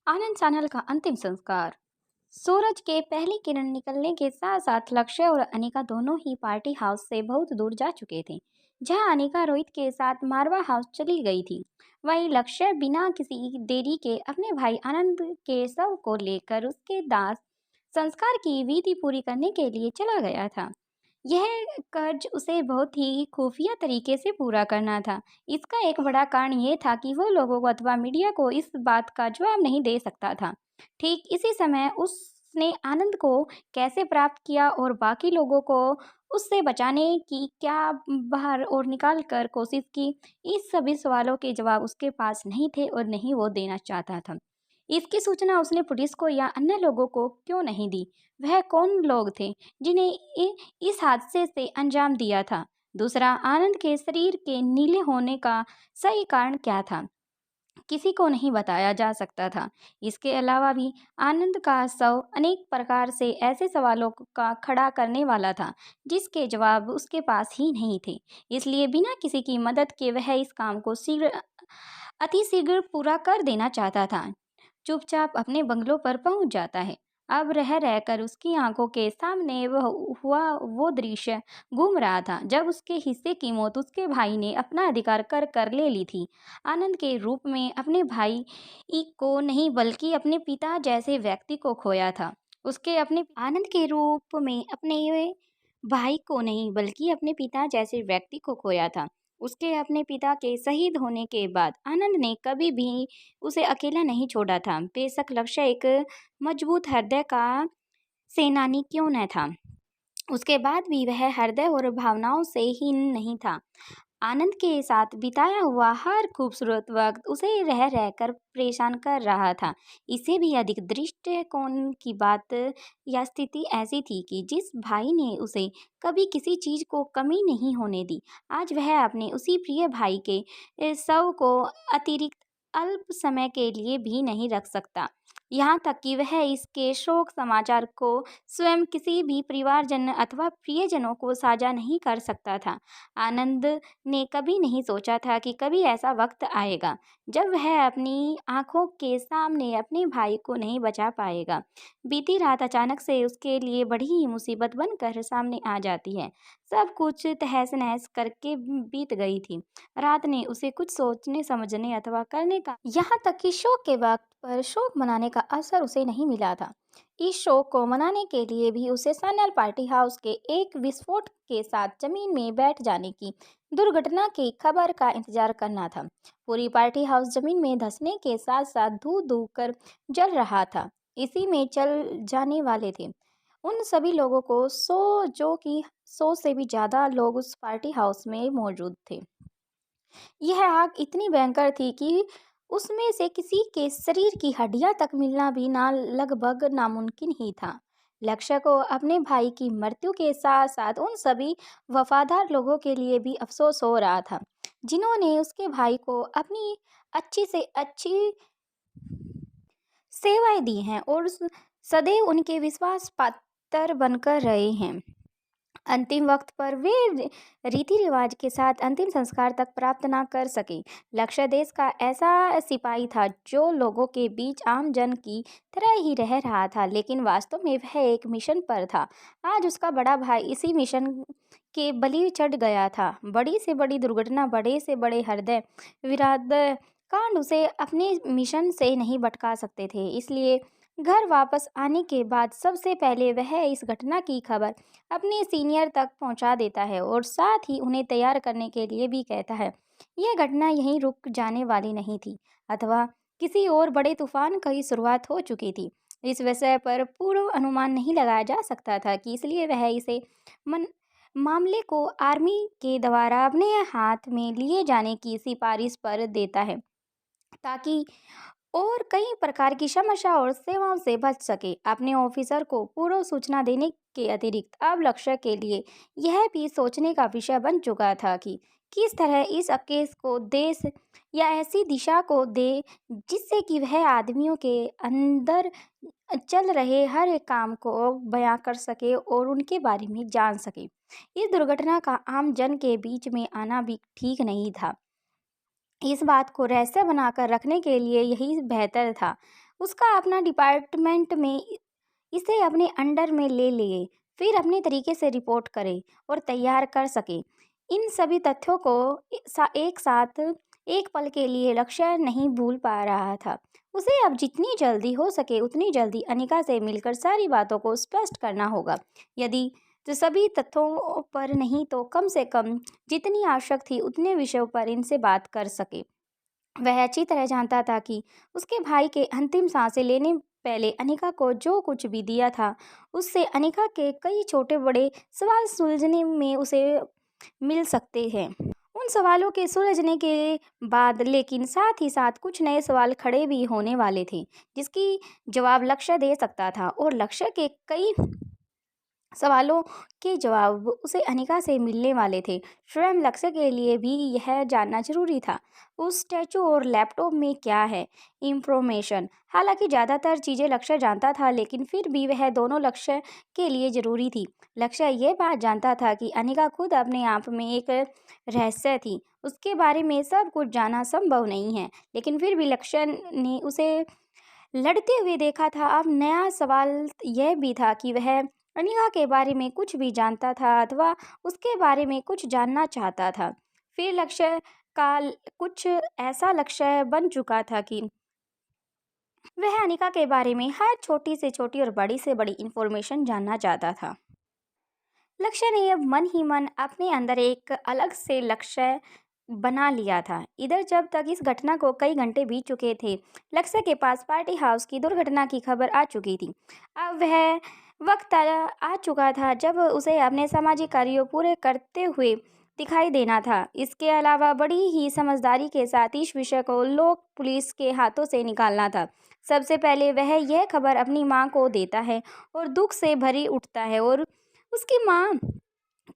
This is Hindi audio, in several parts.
आनंद सान्याल का अंतिम संस्कार। सूरज के पहली किरण निकलने के साथ साथ लक्ष्य और अनिका दोनों ही पार्टी हाउस से बहुत दूर जा चुके थे। जहां अनिका रोहित के साथ मारवा हाउस चली गई थी, वहीं लक्ष्य बिना किसी देरी के अपने भाई आनंद के शव को लेकर उसके दास संस्कार की विधि पूरी करने के लिए चला गया था। यह कर्ज उसे बहुत ही खुफिया तरीके से पूरा करना था। इसका एक बड़ा कारण ये था कि वो लोगों को अथवा मीडिया को इस बात का जवाब नहीं दे सकता था। ठीक इसी समय उसने आनंद को कैसे प्राप्त किया और बाकी लोगों को उससे बचाने की क्या बाहर और निकाल कर कोशिश की, इस सभी सवालों के जवाब उसके पास नहीं थे और नहीं वो देना चाहता था। इसकी सूचना उसने पुलिस को या अन्य लोगों को क्यों नहीं दी? वह कौन लोग थे जिन्हें इस हादसे से अंजाम दिया था? दूसरा, आनंद के शरीर के नीले होने का सही कारण क्या था? किसी को नहीं बताया जा सकता था। इसके अलावा भी आनंद का शव अनेक प्रकार से ऐसे सवालों का खड़ा करने वाला था जिसके जवाब उसके पास ही नहीं थे। इसलिए बिना किसी की मदद के वह इस काम को अतिशीघ्र पूरा कर देना चाहता था। चुपचाप अपने बंगलों पर पहुंच जाता है। अब रह रहकर उसकी आंखों के सामने वह हुआ वो दृश्य घूम रहा था जब उसके हिस्से की मौत उसके भाई ने अपना अधिकार कर कर ले ली थी। आनंद के रूप में अपने भाई को नहीं बल्कि अपने पिता जैसे व्यक्ति को खोया था। उसके अपने आनंद के रूप में अपने भाई को नहीं बल्कि अपने पिता जैसे व्यक्ति को खोया था। उसके अपने पिता के शहीद होने के बाद आनंद ने कभी भी उसे अकेला नहीं छोड़ा था। बेशक लक्ष्य एक मजबूत हृदय का सेनानी क्यों न था, उसके बाद भी वह हृदय और भावनाओं से हीन नहीं था। आनंद के साथ बिताया हुआ हर खूबसूरत वक्त उसे रह रहकर परेशान कर रहा था। इससे भी अधिक दृष्टिकोण की बात या स्थिति ऐसी थी कि जिस भाई ने उसे कभी किसी चीज को कमी नहीं होने दी, आज वह अपने उसी प्रिय भाई के शव को अतिरिक्त अल्प समय के लिए भी नहीं रख सकता। यहाँ तक कि वह इसके शोक समाचार को स्वयं किसी भी परिवारजन अथवा प्रियजनों को साझा नहीं कर सकता था। आनंद ने कभी नहीं सोचा था कि कभी ऐसा वक्त आएगा जब वह अपनी आंखों के सामने अपने भाई को नहीं बचा पाएगा। बीती रात अचानक से उसके लिए बड़ी ही मुसीबत बनकर सामने आ जाती है। सब कुछ तहस नहस करके बीत गई थी। रात ने उसे कुछ सोचने समझने अथवा करने का, यहाँ तक कि शोक के वक्त पर शोक मनाने का अवसर उसे नहीं मिला था। इस शोक को मनाने के लिए भी उसे सान्याल पार्टी हाउस के एक विस्फोट के साथ जमीन में बैठ जाने की दुर्घटना की खबर का इंतजार करना था। पूरी पार्टी हाउस जमीन में धंसने के साथ साथ धू धू कर जल रहा था। इसी में चल जाने वाले थे उन सभी लोगों को जो कि 100 से भी ज्यादा लोग उस पार्टी हाउस में मौजूद थे। यह आग इतनी भयंकर थी कि उसमें से किसी के शरीर की हड्डियां तक मिलना भी ना लगभग नामुमकिन ही था। लक्ष्य को अपने भाई की मृत्यु के साथ साथ उन सभी वफादार लोगों के लिए भी अफसोस हो रहा था जिन्होंने उसके भाई को अपनी अच्छी से अच्छी सेवाएं दी हैं और सदैव उनके विश्वास पात्र बनकर रहे हैं। अंतिम वक्त पर वे रीति रिवाज के साथ अंतिम संस्कार तक प्राप्त ना कर सके। लक्ष्य देश का ऐसा सिपाही था जो लोगों के बीच आम जन की तरह ही रह रहा था, लेकिन वास्तव में वह एक मिशन पर था। आज उसका बड़ा भाई इसी मिशन के बलि चढ़ गया था। बड़ी से बड़ी दुर्घटना, बड़े से बड़े हृदय विराद कांड उसे अपने मिशन से नहीं भटका सकते थे। इसलिए घर वापस आने के बाद सबसे पहले वह इस घटना की खबर अपने सीनियर तक पहुंचा देता है और साथ ही उन्हें तैयार करने के लिए भी कहता है। यह घटना यहीं रुक जाने वाली नहीं थी अथवा किसी और बड़े तूफान की शुरुआत हो चुकी थी। इस विषय पर पूर्व अनुमान नहीं लगाया जा सकता था कि इसलिए वह इसे मामले को आर्मी के द्वारा अपने हाथ में लिए जाने की सिफारिश पर देता है ताकि और कई प्रकार की समस्या और सेवाओं से बच सके। अपने ऑफिसर को पूर्व सूचना देने के अतिरिक्त अब लक्ष्य के लिए यह भी सोचने का विषय बन चुका था कि किस तरह इस केस को देश या ऐसी दिशा को दे जिससे कि वह आदमियों के अंदर चल रहे हर एक काम को बयां कर सके और उनके बारे में जान सके। इस दुर्घटना का आम जन के बीच में आना भी ठीक नहीं था। इस बात को रहस्य बनाकर रखने के लिए यही बेहतर था। उसका अपना डिपार्टमेंट में इसे अपने अंडर में ले लिए, फिर अपने तरीके से रिपोर्ट करे और तैयार कर सके। इन सभी तथ्यों को एक साथ एक पल के लिए लक्ष्य नहीं भूल पा रहा था। उसे अब जितनी जल्दी हो सके उतनी जल्दी अनिका से मिलकर सारी बातों को स्पष्ट करना होगा। यदि तो सभी तथ्यों पर नहीं तो कम से कम जितनी आवश्यक थी उतने विषयों पर इनसे बात कर सके। वह अच्छी तरह जानता था कि उसके भाई के अंतिम सांसें लेने पहले अनिका को जो कुछ भी दिया था, उससे अनिका के कई छोटे बड़े सवाल सुलझने में उसे मिल सकते हैं। उन सवालों के सुलझने के बाद लेकिन साथ ही साथ कुछ नए सवाल खड़े भी होने वाले थे, जिसकी जवाब लक्ष्य दे सकता था, और लक्ष्य के कई सवालों के जवाब उसे अनिका से मिलने वाले थे। स्वयं लक्ष्य के लिए भी यह जानना जरूरी था, उस स्टैचू और लैपटॉप में क्या है इंफॉर्मेशन। हालांकि ज़्यादातर चीज़ें लक्ष्य जानता था, लेकिन फिर भी वह दोनों लक्ष्य के लिए ज़रूरी थी। लक्ष्य यह बात जानता था कि अनिका खुद अपने आप में एक रहस्य थी, उसके बारे में सब कुछ जानना संभव नहीं है, लेकिन फिर भी लक्ष्य ने उसे लड़ते हुए देखा था। अब नया सवाल यह भी था कि वह अनिका के बारे में कुछ भी जानता था अथवा उसके बारे में कुछ जानना चाहता था। फिर लक्ष्य का कुछ ऐसा लक्ष्य बन चुका था कि वह अनिका के बारे में हर छोटी से छोटी और बड़ी से बड़ी इंफॉर्मेशन जानना चाहता था। लक्ष्य ने अब मन ही मन अपने अंदर एक अलग से लक्ष्य बना लिया था। इधर जब तक इस घटना को कई घंटे बीत चुके थे, लक्ष्य के पास पार्टी हाउस की दुर्घटना की खबर आ चुकी थी। अब वह वक्त आ चुका था जब उसे अपने सामाजिक कार्यों पूरे करते हुए दिखाई देना था। इसके अलावा बड़ी ही समझदारी के साथ इस विषय को लोक पुलिस के हाथों से निकालना था। सबसे पहले वह यह खबर अपनी माँ को देता है और दुख से भरी उठता है, और उसकी माँ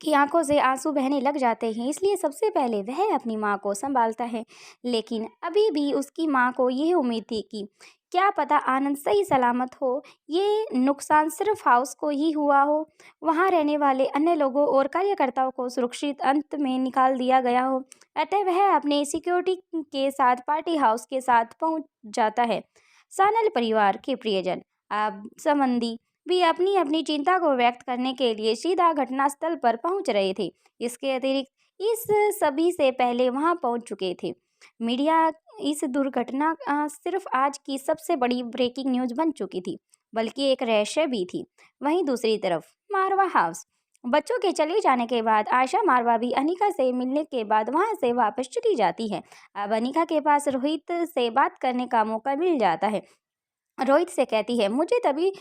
की आंखों से आंसू बहने लग जाते हैं। इसलिए सबसे पहले वह अपनी माँ को संभालता है, लेकिन अभी भी उसकी माँ को यह उम्मीद थी कि क्या पता आनंद सही सलामत हो, ये नुकसान सिर्फ हाउस को ही हुआ हो, वहाँ रहने वाले अन्य लोगों और कार्यकर्ताओं को सुरक्षित अंत में निकाल दिया गया हो। अतः वह अपने सिक्योरिटी के साथ पार्टी हाउस के साथ पहुँच जाता है। सानल परिवार के प्रियजन अब संबंधी भी अपनी अपनी चिंता को व्यक्त करने के लिए सीधा घटनास्थल पर पहुंच रहे थे। इसके अतिरिक्त इस सभी से पहले वहां पहुंच चुके थे मीडिया। इस दुर्घटना सिर्फ आज की सबसे बड़ी ब्रेकिंग न्यूज बन चुकी थी, बल्कि एक रहस्य भी थी। वहीं दूसरी तरफ मारवा हाउस, बच्चों के चले जाने के बाद आशा मारवा भी अनिका से मिलने के बाद वहां से वापस चली जाती है। अब अनिका के पास रोहित से बात करने का मौका मिल जाता है। रोहित से कहती है, मुझे तभी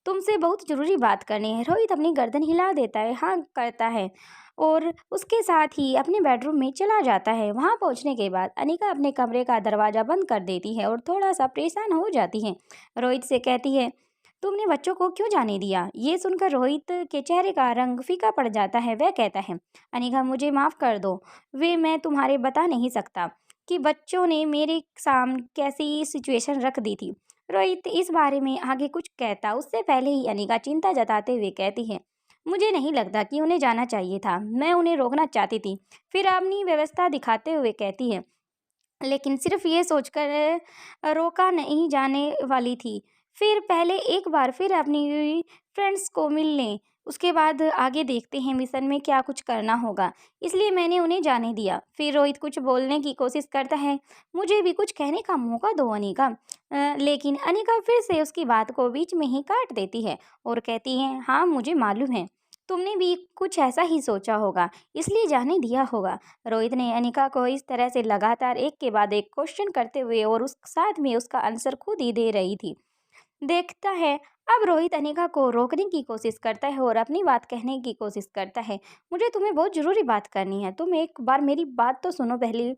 तुमसे बहुत ज़रूरी बात करनी है। रोहित अपनी गर्दन हिला देता है, हाँ करता है, और उसके साथ ही अपने बेडरूम में चला जाता है। वहाँ पहुँचने के बाद अनिका अपने कमरे का दरवाज़ा बंद कर देती है और थोड़ा सा परेशान हो जाती है। रोहित से कहती है, तुमने बच्चों को क्यों जाने दिया? ये सुनकर रोहित के चेहरे का रंग फीका पड़ जाता है। वह कहता है, अनिका मुझे माफ़ कर दो, वे मैं तुम्हारे बता नहीं सकता कि बच्चों ने मेरे सामने कैसी सिचुएशन रख दी थी। रोहित इस बारे में आगे कुछ कहता उससे पहले ही अनिका चिंता जताते हुए कहती है, मुझे नहीं लगता कि उन्हें जाना चाहिए था, मैं उन्हें रोकना चाहती थी। फिर अपनी व्यवस्था दिखाते हुए कहती है, लेकिन सिर्फ ये सोचकर रोका नहीं जाने वाली थी। फिर पहले एक बार फिर अपनी फ्रेंड्स को मिल लें, उसके बाद आगे देखते हैं मिशन में क्या कुछ करना होगा, इसलिए मैंने उन्हें जाने दिया। फिर रोहित कुछ बोलने की कोशिश करता है, मुझे भी कुछ कहने का मौका दो अनिका। लेकिन अनिका फिर से उसकी बात को बीच में ही काट देती है और कहती है, हाँ मुझे मालूम है, तुमने भी कुछ ऐसा ही सोचा होगा, इसलिए जाने दिया होगा। रोहित ने अनिका को इस तरह से लगातार एक के बाद एक क्वेश्चन करते हुए और उस साथ में उसका आंसर खुद ही दे रही थी देखता है। अब रोहित अनिका को रोकने की कोशिश करता है और अपनी बात कहने की कोशिश करता है, मुझे तुम्हें बहुत ज़रूरी बात करनी है, तुम एक बार मेरी बात तो सुनो पहले,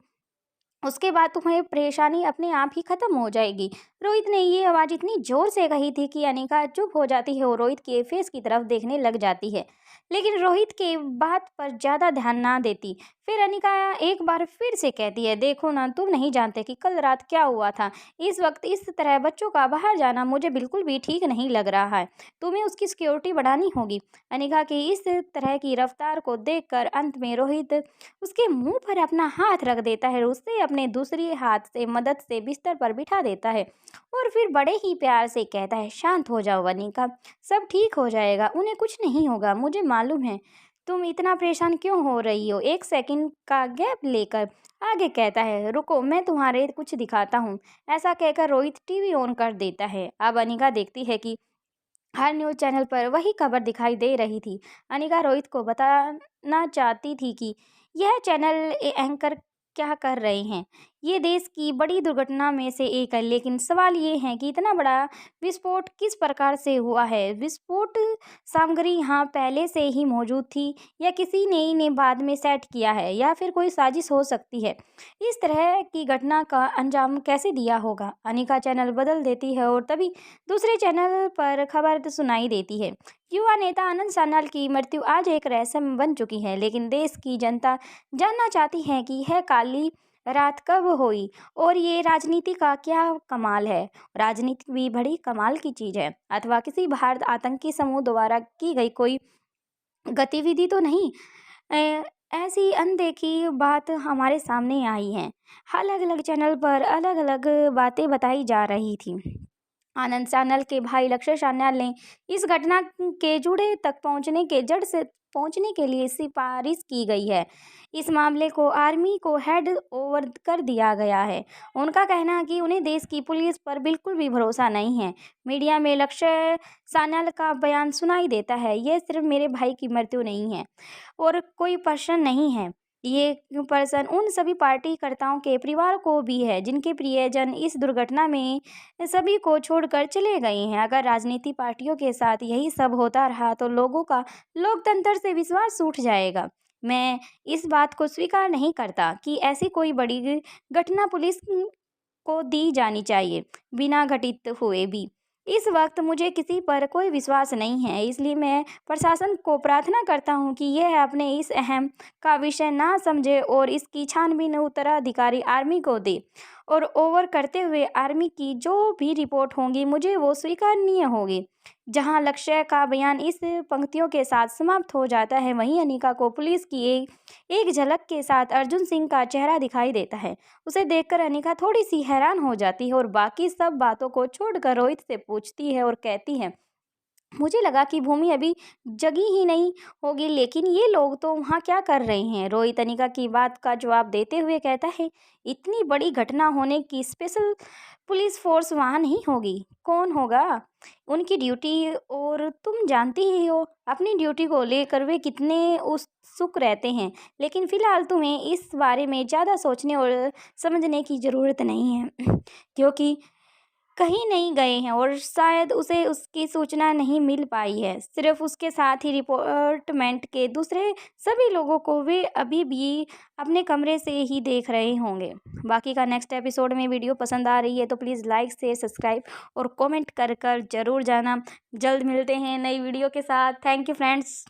उसके बाद तुम्हें परेशानी अपने आप ही खत्म हो जाएगी। रोहित ने ये आवाज़ इतनी जोर से कही थी कि अनिका चुप हो जाती है और रोहित के फेस की तरफ देखने लग जाती है, लेकिन रोहित के बात पर ज़्यादा ध्यान ना देती। फिर अनिका एक बार फिर से कहती है, देखो ना, तुम नहीं जानते कि कल रात क्या हुआ था। इस वक्त इस तरह बच्चों का बाहर जाना मुझे बिल्कुल भी ठीक नहीं लग रहा है, तुम्हें उसकी सिक्योरिटी बढ़ानी होगी। अनिका की इस तरह की रफ्तार को देखकर अंत में रोहित उसके मुंह पर अपना हाथ रख देता है, उससे अपनी अपने दूसरी हाथ से मदद से बिस्तर पर बिठा देता है और फिर बड़े ही प्यार से कहता है, शांत हो जाओ अनिका, सब ठीक हो जाएगा, उन्हें कुछ नहीं होगा, मुझे मालूम है। तुम इतना परेशान क्यों हो रही हो? एक सेकंड का गैप लेकर आगे कहता है, रुको मैं तुम्हारे कुछ दिखाता हूँ। ऐसा कहकर रोहित टीवी ऑन कर देता है। अब अनिका देखती है कि हर न्यूज़ चैनल पर वही खबर दिखाई दे रही थी। अनिका रोहित को बताना चाहती थी कि यह चैनल एंकर क्या कर रहे हैं। ये देश की बड़ी दुर्घटना में से एक है, लेकिन सवाल ये है कि इतना बड़ा विस्फोट किस प्रकार से हुआ है? विस्फोट सामग्री यहाँ पहले से ही मौजूद थी या किसी ने बाद में सेट किया है, या फिर कोई साजिश हो सकती है? इस तरह की घटना का अंजाम कैसे दिया होगा? अनिका चैनल बदल देती है और तभी दूसरे चैनल पर खबर सुनाई देती है। युवा नेता आनंद सान्याल की मृत्यु आज एक रहस्य बन चुकी है, लेकिन देश की जनता जानना चाहती है कि यह काली रात कब हुई और ये राजनीति का क्या कमाल है। राजनीति भी बड़ी कमाल की चीज है, अथवा किसी भारत आतंकी समूह द्वारा की गई कोई गतिविधि तो नहीं। ऐसी अनदेखी बात हमारे सामने आई है। अलग अलग चैनल पर अलग अलग बातें बताई जा रही थी। आनंद सान्याल के भाई लक्ष्य सान्याल ने इस घटना के जुड़े तक पहुंचने के जड़ से पहुंचने के लिए सिफारिश की गई है। इस मामले को आर्मी को हैंड ओवर कर दिया गया है। उनका कहना है कि उन्हें देश की पुलिस पर बिल्कुल भी भरोसा नहीं है। मीडिया में लक्ष्य सान्याल का बयान सुनाई देता है, यह सिर्फ मेरे भाई की मृत्यु नहीं है और कोई प्रश्न नहीं है, ये पर्सन उन सभी पार्टीकर्ताओं के परिवार को भी है जिनके प्रियजन इस दुर्घटना में सभी को छोड़कर चले गए हैं। अगर राजनीति पार्टियों के साथ यही सब होता रहा तो लोगों का लोकतंत्र से विश्वास उठ जाएगा। मैं इस बात को स्वीकार नहीं करता कि ऐसी कोई बड़ी घटना पुलिस को दी जानी चाहिए बिना घटित हुए भी। इस वक्त मुझे किसी पर कोई विश्वास नहीं है, इसलिए मैं प्रशासन को प्रार्थना करता हूं कि यह अपने इस अहम का विषय ना समझे और इसकी छानबीन उत्तराधिकारी आर्मी को दे और ओवर करते हुए आर्मी की जो भी रिपोर्ट होगी मुझे वो स्वीकारनीय होगी। जहां लक्ष्य का बयान इस पंक्तियों के साथ समाप्त हो जाता है, वहीं अनिका को पुलिस की एक झलक के साथ अर्जुन सिंह का चेहरा दिखाई देता है। उसे देखकर अनिका थोड़ी सी हैरान हो जाती है और बाकी सब बातों को छोड़कर रोहित से पूछती है और कहती है, मुझे लगा कि भूमि अभी जगी ही नहीं होगी, लेकिन ये लोग तो वहाँ क्या कर रहे हैं? रोहित अनिका की बात का जवाब देते हुए कहता है, इतनी बड़ी घटना होने की स्पेशल पुलिस फोर्स वहाँ नहीं होगी। कौन होगा? उनकी ड्यूटी, और तुम जानती ही हो अपनी ड्यूटी को लेकर वे कितने उत्सुक रहते हैं। लेकिन फिलहाल तुम्हें इस बारे में ज़्यादा सोचने और समझने की ज़रूरत नहीं है क्योंकि कहीं नहीं गए हैं और शायद उसे उसकी सूचना नहीं मिल पाई है। सिर्फ उसके साथ ही डिपार्टमेंट के दूसरे सभी लोगों को वे अभी भी अपने कमरे से ही देख रहे होंगे। बाकी का नेक्स्ट एपिसोड में वीडियो पसंद आ रही है तो प्लीज़ लाइक शेयर सब्सक्राइब और कमेंट कर ज़रूर जाना। जल्द मिलते हैं नई वीडियो के साथ। Thank you friends.